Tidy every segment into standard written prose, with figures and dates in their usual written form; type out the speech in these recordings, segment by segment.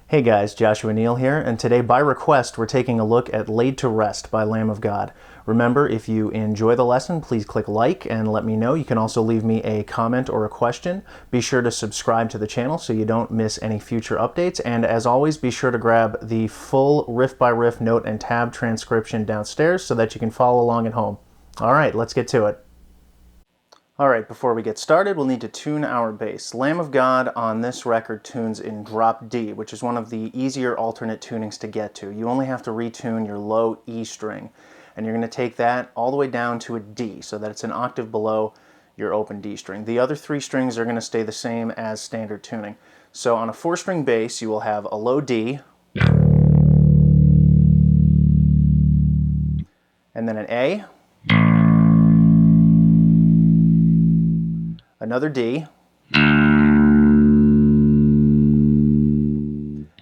Hey guys, Joshua Neal here, and today by request we're taking a look at Laid to Rest by Lamb of God. Remember, if you enjoy the lesson, please click like and let me know. You can also leave me a comment or a question. Be sure to subscribe to the channel so you don't miss any future updates, and as always, be sure to grab the full riff by riff note and tab transcription downstairs so that you can follow along at home. Alright, let's get to it. Alright, before we get started, we'll need to tune our bass. Lamb of God on this record tunes in drop D, which is one of the easier alternate tunings to get to. You only have to retune your low E string, and you're going to take that all the way down to a D, so that it's an octave below your open D string. The other three strings are going to stay the same as standard tuning. So on a 4-string bass, you will have a low D, and then an A, another D,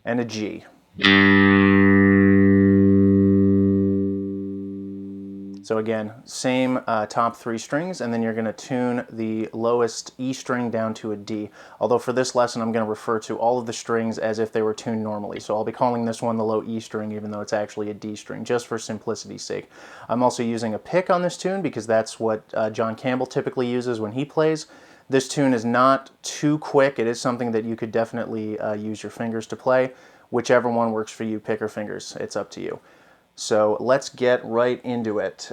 and a G. So again, same top 3 strings, and then you're going to tune the lowest E string down to a D. Although for this lesson I'm going to refer to all of the strings as if they were tuned normally. So I'll be calling this one the low E string even though it's actually a D string, just for simplicity's sake. I'm also using a pick on this tune because that's what John Campbell typically uses when he plays. This tune is not too quick. It is something that you could definitely use your fingers to play. Whichever one works for you, pick or fingers, it's up to you. So let's get right into it.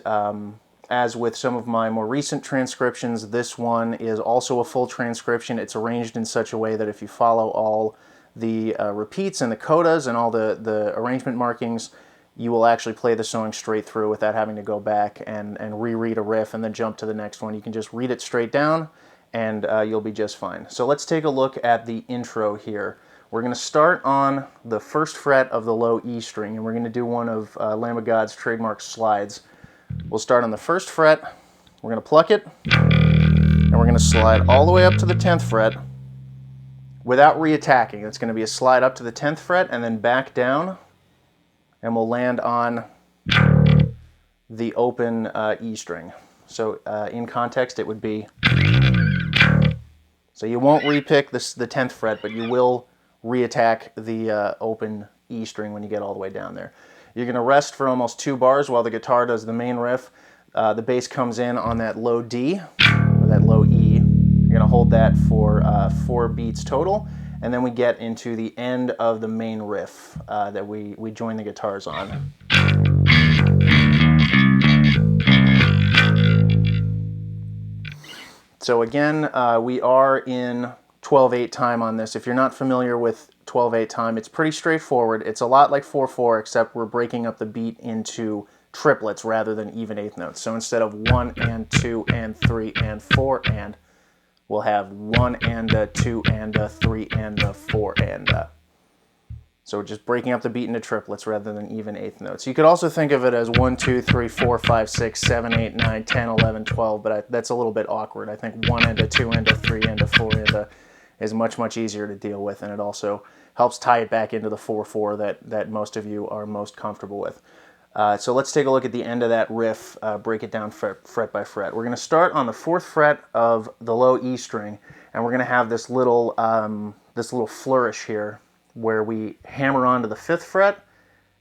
As with some of my more recent transcriptions, this one is also a full transcription. It's arranged in such a way that if you follow all the repeats and the codas and all the arrangement markings, you will actually play the song straight through without having to go back and reread a riff and then jump to the next one. You can just read it straight down and you'll be just fine. So let's take a look at the intro here. We're going to start on the 1st fret of the low E string, and we're going to do one of Lamb of God's trademark slides. We'll start on the 1st fret, we're going to pluck it, and we're going to slide all the way up to the 10th fret without reattacking. It's going to be a slide up to the 10th fret and then back down, and we'll land on the open E string. So in context it would be, so you won't repick the 10th fret, but you will reattack the open E string when you get all the way down there. You're going to rest for almost 2 bars while the guitar does the main riff. The bass comes in on that low D, or that low E. You're going to hold that for 4 beats total, and then we get into the end of the main riff that we join the guitars on. So again, we are in 12/8 time on this. If you're not familiar with 12/8 time, it's pretty straightforward. It's a lot like 4/4, except we're breaking up the beat into triplets rather than even 8th notes. So instead of 1 and 2 and 3 and 4 and, we'll have 1 and a 2 and a 3 and a 4 and a. So we're just breaking up the beat into triplets rather than even 8th notes. You could also think of it as 1, 2, 3, 4, 5, 6, 7, 8, 9, 10, 11, 12, but that's a little bit awkward. I think 1 and a 2 and a 3 and a 4 and a is much easier to deal with, and it also helps tie it back into the 4/4 that most of you are most comfortable with. So let's take a look at the end of that riff, break it down fret by fret. We're going to start on the 4th fret of the low E string, and we're going to have this little flourish here where we hammer onto the 5th fret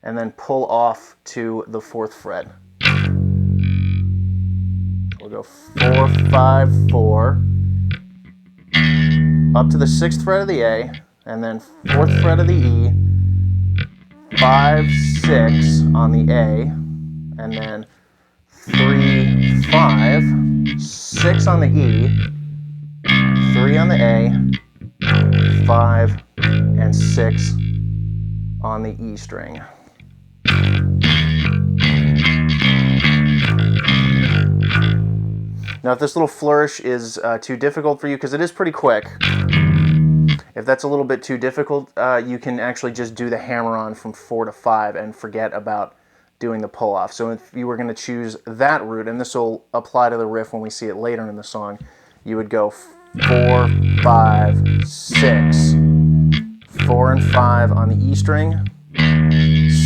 and then pull off to the 4th fret. We'll go 4, 5, 4, up to the 6th fret of the A, and then 4th fret of the E, 5, 6 on the A, and then 3, 5, 6 on the E, 3 on the A, 5, and 6 on the E string. Now if this little flourish is too difficult for you, because it is pretty quick, if that's a little bit too difficult, you can actually just do the hammer-on from 4 to 5 and forget about doing the pull-off. So if you were going to choose that route, and this will apply to the riff when we see it later in the song, you would go 4, 5, 6, 4 and 5 on the E string,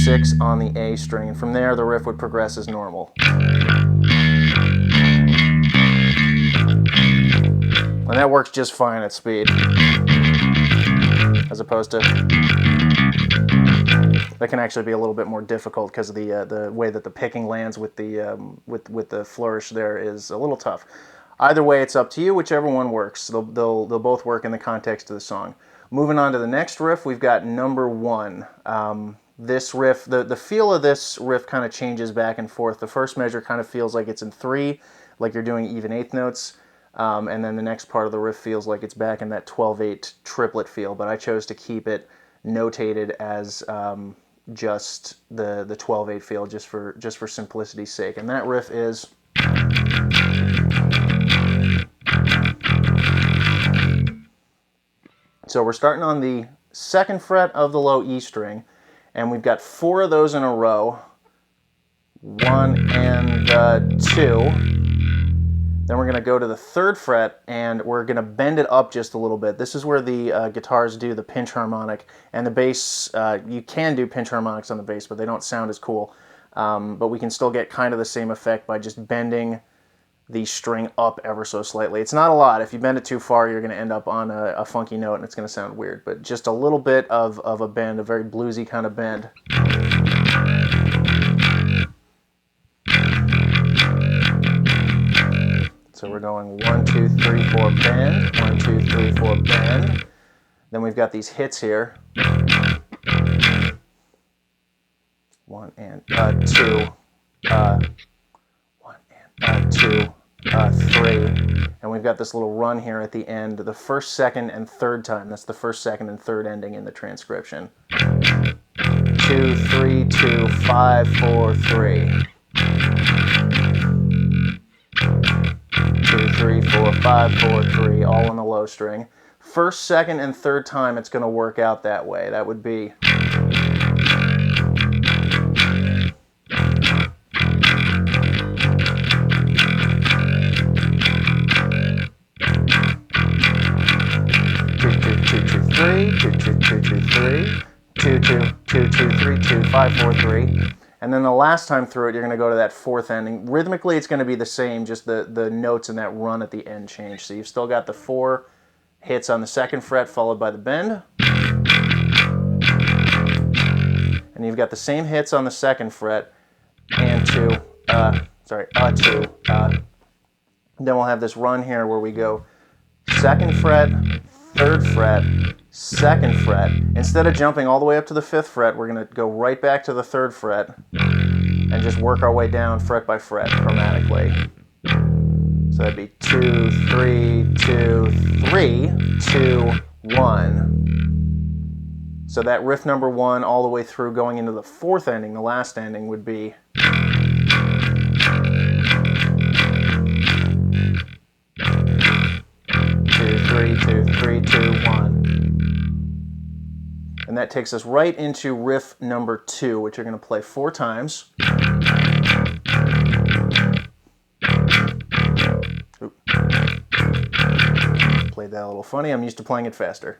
6 on the A string, and from there the riff would progress as normal. And that works just fine at speed, as opposed to That can actually be a little bit more difficult because of the way that the picking lands with the flourish there is a little tough. Either way, it's up to you. Whichever one works. They'll both work in the context of the song. Moving on to the next riff, we've got number 1. This riff, the feel of this riff kind of changes back and forth. The first measure kind of feels like it's in 3, like you're doing even 8th notes. And then the next part of the riff feels like it's back in that 12/8 triplet feel, but I chose to keep it notated as just the 12/8 feel, just for simplicity's sake. And that riff is. So we're starting on the 2nd fret of the low E string, and we've got 4 of those in a row. 1 and 2. Then we're going to go to the 3rd fret, and we're going to bend it up just a little bit. This is where the guitars do the pinch harmonic, and the bass, you can do pinch harmonics on the bass, but they don't sound as cool. But we can still get kind of the same effect by just bending the string up ever so slightly. It's not a lot. If you bend it too far, you're going to end up on a funky note, and it's going to sound weird. But just a little bit of a bend, a very bluesy kind of bend. So we're going 1, 2, 3, 4, bend, 1, 2, 3, 4, bend. Then we've got these hits here. 1 and 2, 1 and 2, 3. And we've got this little run here at the end, the 1st, 2nd, and 3rd time. That's the 1st, 2nd, and 3rd ending in the transcription. 2, 3, 2, 5, 4, 3. 2, 3, 4, 5, 4, 3, all on the low string. 1st, 2nd, and 3rd time it's going to work out that way. That would be. Two, 2, 3, 2, 5, 4, 3. And then the last time through it, you're going to go to that 4th ending. Rhythmically, it's going to be the same, just the notes and that run at the end change. So you've still got the 4 hits on the 2nd fret followed by the bend. And you've got the same hits on the 2nd fret and 2. Then we'll have this run here where we go 2nd fret, 3rd fret, 2nd fret. Instead of jumping all the way up to the 5th fret, we're going to go right back to the 3rd fret and just work our way down fret by fret chromatically. So that'd be 2, 3, 2, 3, 2, 1. So that riff number 1 all the way through going into the 4th ending, the last ending, would be. 2, 3, 2, 3, 2, 1. And that takes us right into riff number 2, which you're going to play 4 times. Oop. Played that a little funny. I'm used to playing it faster.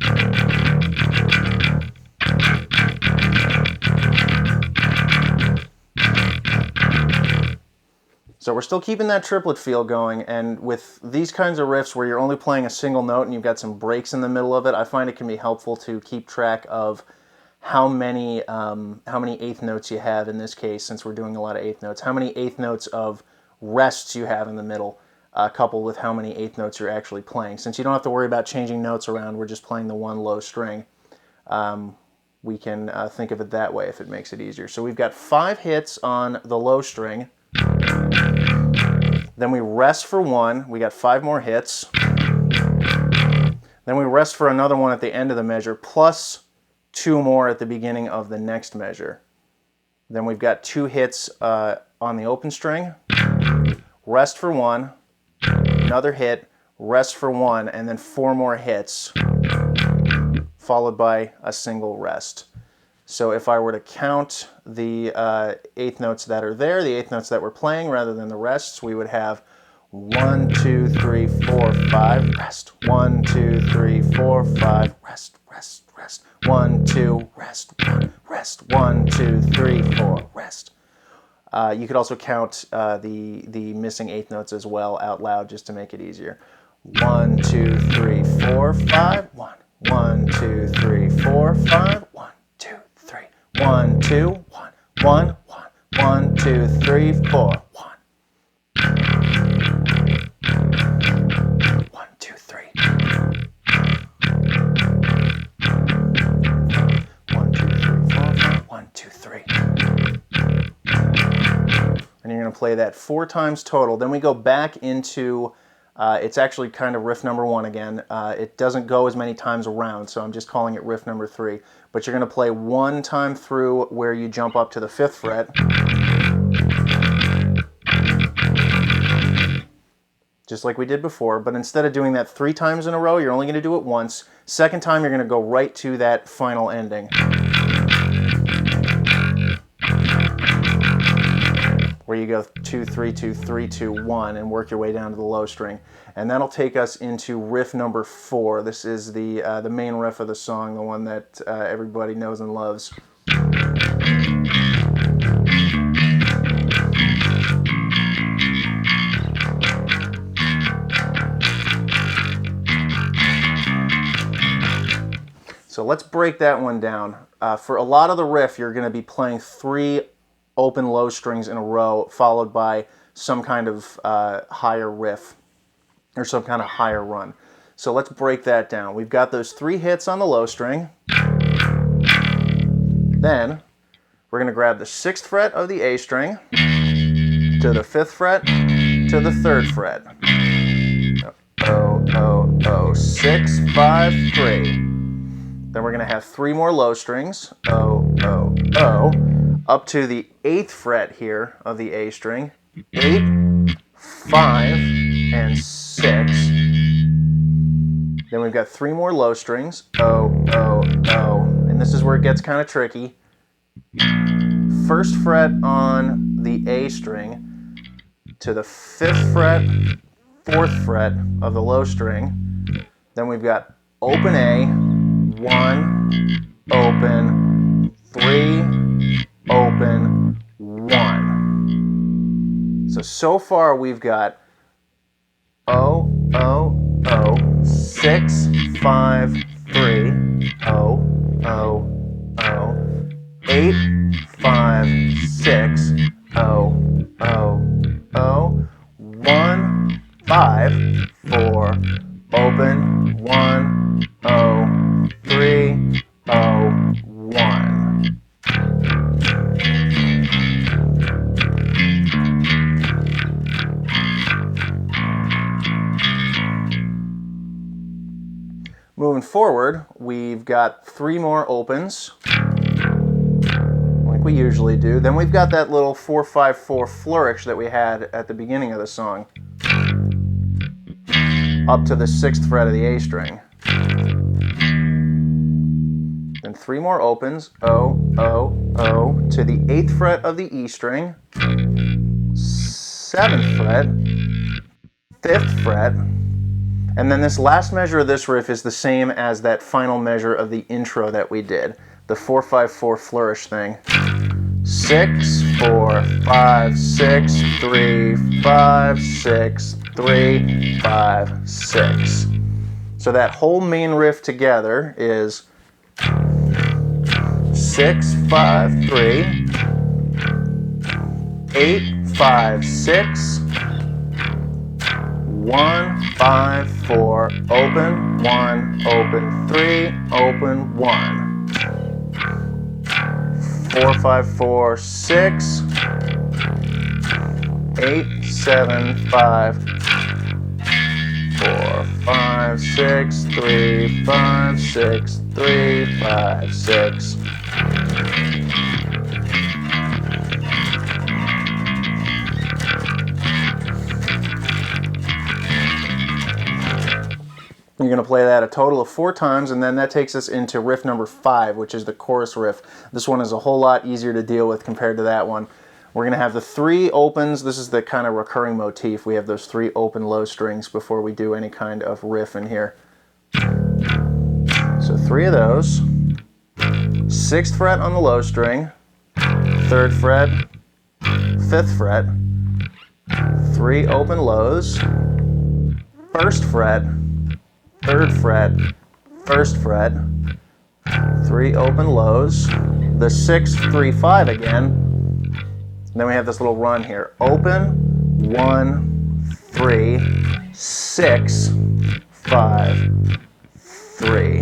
So we're still keeping that triplet feel going, and with these kinds of riffs where you're only playing a single note and you've got some breaks in the middle of it, I find it can be helpful to keep track of how many 8th notes you have in this case, since we're doing a lot of 8th notes, how many 8th notes of rests you have in the middle, coupled with how many 8th notes you're actually playing. Since you don't have to worry about changing notes around, we're just playing the one low string. We can think of it that way if it makes it easier. So we've got 5 hits on the low string. Then we rest for 1. We got 5 more hits. Then we rest for another one at the end of the measure, plus 2 more at the beginning of the next measure. Then we've got 2 hits on the open string. Rest for 1. Another hit. Rest for 1. And then 4 more hits, followed by a single rest. So if I were to count the 8th notes that are there, the 8th notes that we're playing rather than the rests, we would have 1, 2, 3, 4, 5, rest. 1, 2, 3, 4, 5, rest, rest, rest. 1, 2, rest, 1, rest. 1, 2, 3, 4, rest. You could also count the missing 8th notes as well out loud just to make it easier. 1, 2, 3, 4, 5, 1. 1, 2, 3, 4, 5, 1, 2, 3. 1, 2, 1, 1, 1, 1, 2, 3, 4, 1. 1, 2, 3. 1, 2, 3, 4, 1, 2, 3. And you're going to play that 4 times total. Then we go back into, it's actually kind of riff number 1 again. It doesn't go as many times around, so I'm just calling it riff number 3. But you're going to play 1 time through where you jump up to the 5th fret. Just like we did before, but instead of doing that 3 times in a row, you're only going to do it once. Second time, you're going to go right to that final ending, where you go 2, 3, 2, 3, 2, 1, and work your way down to the low string. And that'll take us into riff number 4. This is the main riff of the song, the one that everybody knows and loves. So let's break that one down. For a lot of the riff, you're going to be playing 3 open low strings in a row, followed by some kind of higher riff, or some kind of higher run. So let's break that down. We've got those 3 hits on the low string. Then we're going to grab the 6th fret of the A string, to the 5th fret, to the 3rd fret. 6, 5, 3. Then we're going to have 3 more low strings, up to the 8th fret here of the A string, 8, 5, and 6. Then we've got 3 more low strings, and this is where it gets kind of tricky. 1st fret on the A string to the 5th fret, 4th fret of the low string. Then we've got open A, 1, open, 3, open, 1. So far we've got 6, 5, 3, 8, 5, 6, 1, 5, 4, open, 1, 3, 1. Moving forward, we've got 3 more opens, like we usually do. Then we've got that little 4-5-4 flourish that we had at the beginning of the song, up to the 6th fret of the A string. Then 3 more opens, to the 8th fret of the E string, 7th fret, 5th fret, and then this last measure of this riff is the same as that final measure of the intro that we did, the 4-5-4 flourish thing. 6, 4, 5, 6, 3, 5, 6, 3, 5, 6. So that whole main riff together is 6, 5, 3, 8, 5, 6, 1, 5, 4, open, 1, open, 3, open, 1. 4, 5, 4, 6, 8, 7, 5, 4, 5, 6, 3, 5, 6, 3, 5, 6. You're going to play that a total of 4 times, and then that takes us into riff number 5, which is the chorus riff. This one is a whole lot easier to deal with compared to that one. We're going to have the 3 opens. This is the kind of recurring motif. We have those 3 open low strings before we do any kind of riff in here. So 3 of those. 6th fret on the low string, 3rd fret, 5th fret, 3 open lows, 1st fret, 3rd fret, 1st fret, 3 open lows, the 6, 3, 5 again. And then we have this little run here. Open, 1, 3, 6, 5, 3.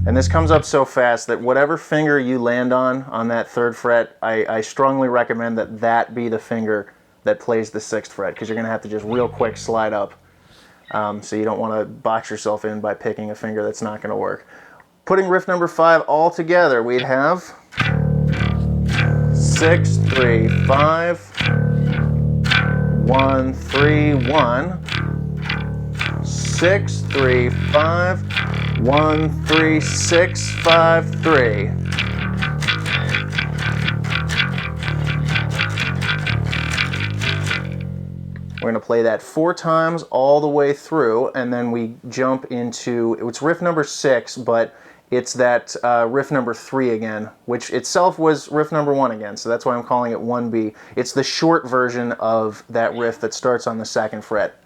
And this comes up so fast that whatever finger you land on that 3rd fret, I strongly recommend that that be the finger that plays the 6th fret, because you're going to have to just real quick slide up. So you don't want to box yourself in by picking a finger that's not going to work. Putting riff number 5 all together, we'd have 6, 3, 5, 1, 3, 1, 6, 3, 5, 1, 3, 6, 5, 3. We're going to play that 4 times all the way through, and then we jump into, it's riff number 6, but it's that riff number 3 again, which itself was riff number 1 again, so that's why I'm calling it 1B. It's the short version of that riff that starts on the 2nd fret.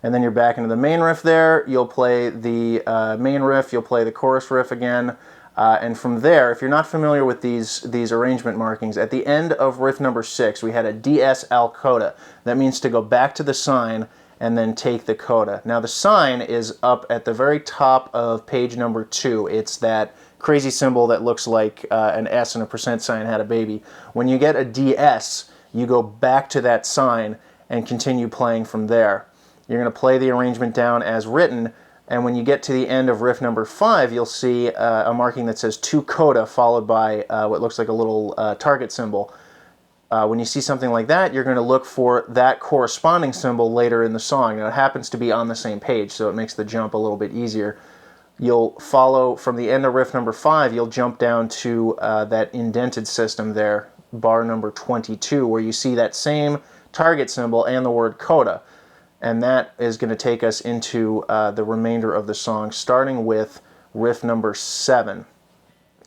And then you're back into the main riff there. You'll play the main riff, you'll play the chorus riff again, and from there, if you're not familiar with these arrangement markings, at the end of riff number 6, we had a DS al coda. That means to go back to the sign and then take the coda. Now the sign is up at the very top of page number 2. It's that crazy symbol that looks like an S and a % sign had a baby. When you get a DS, you go back to that sign and continue playing from there. You're going to play the arrangement down as written, and when you get to the end of riff number 5, you'll see a marking that says to coda, followed by what looks like a little target symbol. When you see something like that, you're going to look for that corresponding symbol later in the song. Now, it happens to be on the same page, so it makes the jump a little bit easier. You'll follow from the end of riff number 5, you'll jump down to that indented system there, bar number 22, where you see that same target symbol and the word coda. And that is going to take us into the remainder of the song, starting with riff number 7.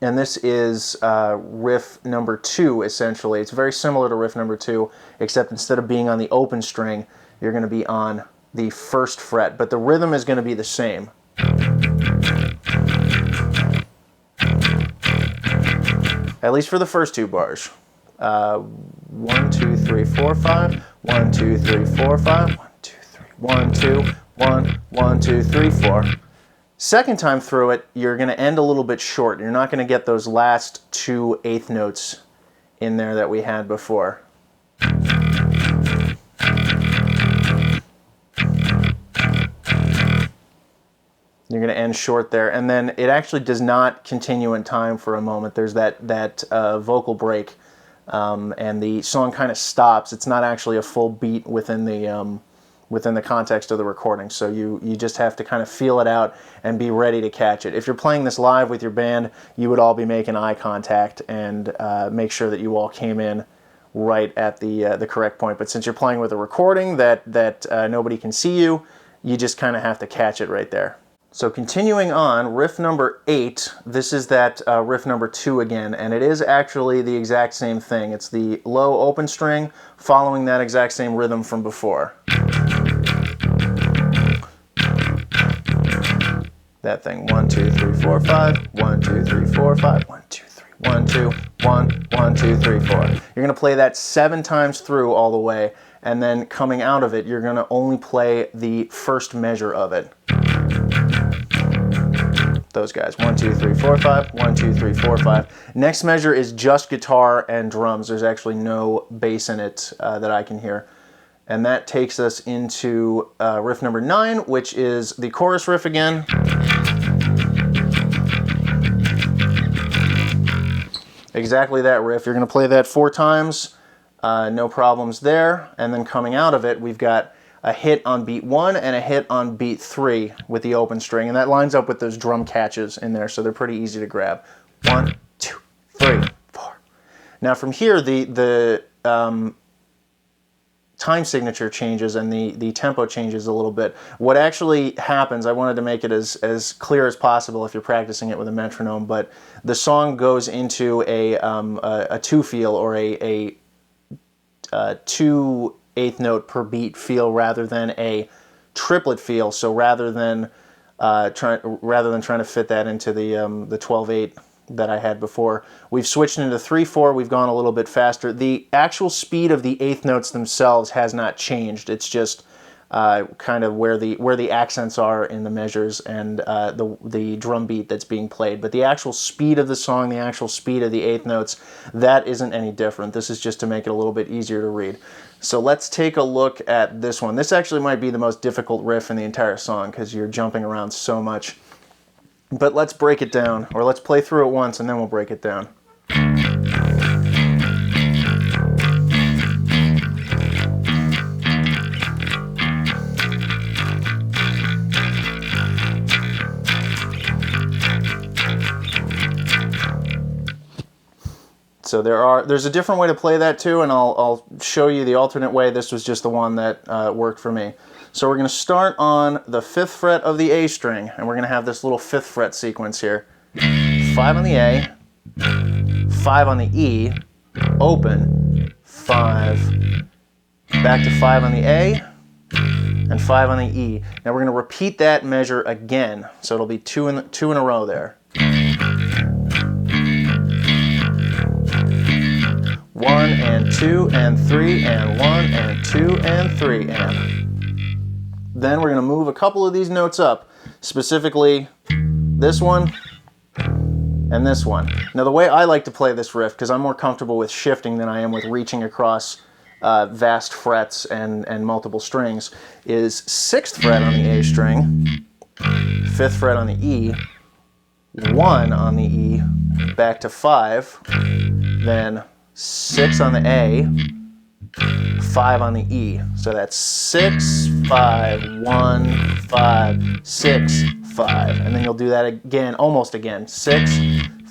And this is riff number 2, essentially. It's very similar to riff number 2, except instead of being on the open string, you're going to be on the 1st fret. But the rhythm is going to be the same. At least for the first 2 bars. 1, 2, 3, 4, 5. 1, 2, 3, 4, 5. 1, 2, 1, 1, 2, 3, 4. Second time through it, you're going to end a little bit short. You're not going to get those last 2 eighth notes in there that we had before. You're going to end short there, and then it actually does not continue in time for a moment. There's that vocal break, and the song kind of stops. It's not actually a full beat within the context of the recording, so you just have to kind of feel it out and be ready to catch it. If you're playing this live with your band, you would all be making eye contact and make sure that you all came in right at the correct point. But since you're playing with a recording that nobody can see you, you just kind of have to catch it right there. So continuing on, riff number 8, this is that riff number 2 again, and it is actually the exact same thing. It's the low open string following that exact same rhythm from before. That thing, 1, 2, 3, 4, 5, 1, 2, 3, 4, 5, 1, 2, 3, 1, 2, 1, 1, 2, 3, 4. You're going to play that 7 times through all the way, and then coming out of it, you're going to only play the first measure of it. Those guys, 1, 2, 3, 4, 5, 1, 2, 3, 4, 5. Next measure is just guitar and drums. There's actually no bass in it that I can hear. And that takes us into riff number 9, which is the chorus riff again. Exactly that riff. You're going to play that 4 times, no problems there. And then coming out of it, we've got a hit on beat 1 and a hit on beat 3 with the open string. And that lines up with those drum catches in there, so they're pretty easy to grab. 1, 2, 3, 4. Now from here, the time signature changes and the tempo changes a little bit. What actually happens, I wanted to make it as clear as possible if you're practicing it with a metronome, but the song goes into a 2 feel or a 2/8 eighth note per beat feel rather than a triplet feel. So rather than trying to fit that into the 12/8 that I had before, we've switched into 3/4. We've gone a little bit faster. The actual speed of the eighth notes themselves has not changed. It's just kind of where the accents are in the measures and the drum beat that's being played. But the actual speed of the song, the actual speed of the eighth notes, that isn't any different. This is just to make it a little bit easier to read. So let's take a look at this one. This actually might be the most difficult riff in the entire song because you're jumping around so much. But let's break it down, or let's play through it once and then we'll break it down. So there's a different way to play that too, and I'll show you the alternate way. This was just the one that worked for me. So we're going to start on the 5th fret of the A string, and we're going to have this little 5th fret sequence here. 5 on the A, 5 on the E, open, 5, back to 5 on the A, and 5 on the E. Now we're going to repeat that measure again, so it'll be two in a row there. 1 and 2 and 3 and 1 and 2 and 3 and. Then we're going to move a couple of these notes up, specifically this one and this one. Now the way I like to play this riff, because I'm more comfortable with shifting than I am with reaching across vast frets and multiple strings, is 6th fret on the A string, 5th fret on the E, 1 on the E, back to 5, then 6 on the A, 5 on the E. So that's 6, 5, 1, 5, 6, 5. And then you'll do that again, almost again. 6,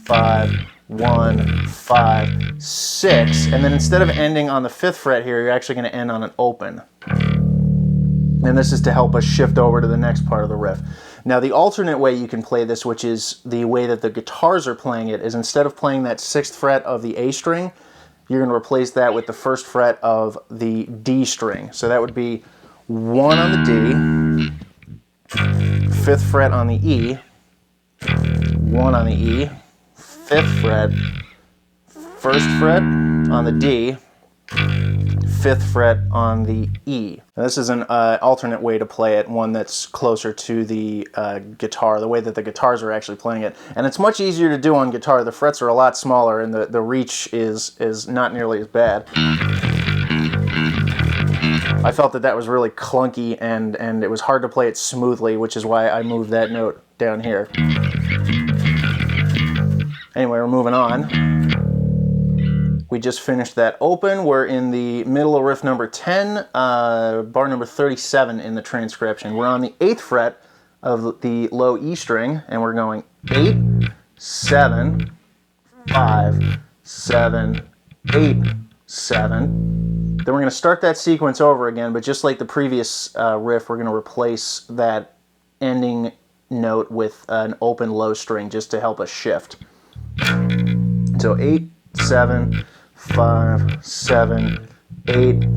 5, 1, 5, 6. And then instead of ending on the 5th fret here, you're actually going to end on an open. And this is to help us shift over to the next part of the riff. Now the alternate way you can play this, which is the way that the guitars are playing it, is instead of playing that 6th fret of the A string, you're going to replace that with the 1st fret of the D string. So that would be 1 on the D, 5th fret on the E, 1 on the E, 5th fret, 1st fret on the D, 5th fret on the E. Now this is an alternate way to play it, one that's closer to the guitar, the way that the guitars are actually playing it. And it's much easier to do on guitar. The frets are a lot smaller and the reach is not nearly as bad. I felt that was really clunky and it was hard to play it smoothly, which is why I moved that note down here. Anyway, we're moving on. We just finished that open. We're in the middle of riff number 10, bar number 37 in the transcription. We're on the 8th fret of the low E string, and we're going 8, 7, 5, 7, 8, 7. Then we're going to start that sequence over again, but just like the previous riff, we're going to replace that ending note with an open low string just to help us shift. So 8, 7, 5, 7, 8,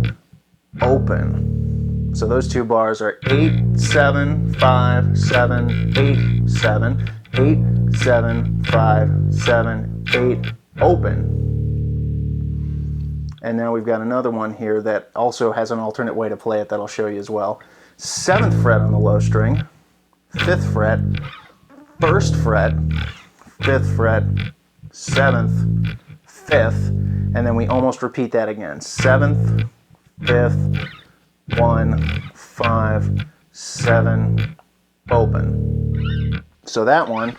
open. So those two bars are 8, 7, 5, 7, 8, 7, 8, 7, 5, 7, 8, open. And now we've got another one here that also has an alternate way to play it that I'll show you as well. 7th fret on the low string, 5th fret, 1st fret, 5th fret, 7th, 5th, and then we almost repeat that again. 7th, 5th, 1, 5, 7, open. So that one,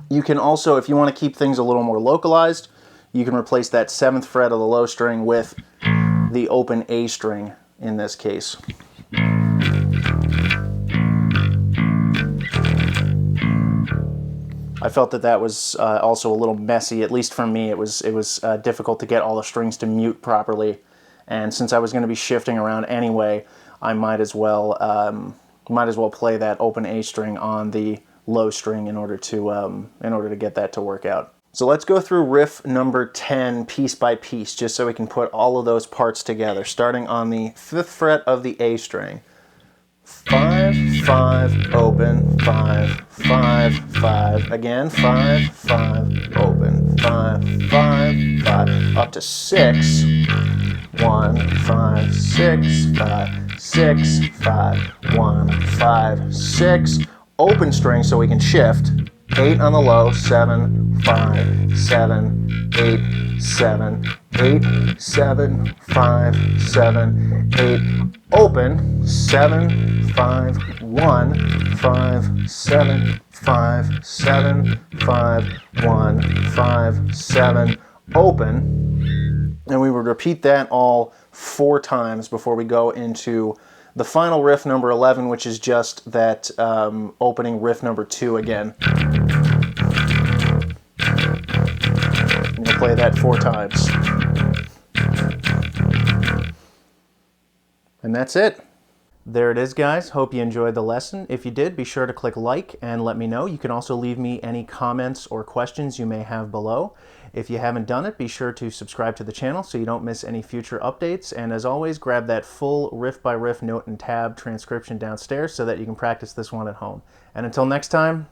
you can also, if you want to keep things a little more localized, you can replace that 7th fret of the low string with the open A string in this case. I felt that was also a little messy, at least for me. It was difficult to get all the strings to mute properly, and since I was going to be shifting around anyway, I might as well play that open A string on the low string in order to get that to work out. So let's go through riff number 10 piece by piece, just so we can put all of those parts together, starting on the 5th fret of the A string. 5, 5, open, 5, 5, 5, again, 5, 5, open, 5, 5, 5, up to 6, 1, 5, 6, 5, 6, 5, 1, 5, 6, open string so we can shift, 8 on the low, 7, 5, 7, 8, 7, 8, 7, 5, 7, 8, open, 7, 5, 1, 5, 7, 5, 7, 5, 1, 5, 7, open. And we would repeat that all 4 times before we go into the final riff number 11, which is just that opening riff number 2 again. And you'll play that 4 times. And that's it. There it is, guys. Hope you enjoyed the lesson. If you did, be sure to click like and let me know. You can also leave me any comments or questions you may have below. If you haven't done it, be sure to subscribe to the channel so you don't miss any future updates. And as always, grab that full riff by riff note and tab transcription downstairs so that you can practice this one at home. And until next time,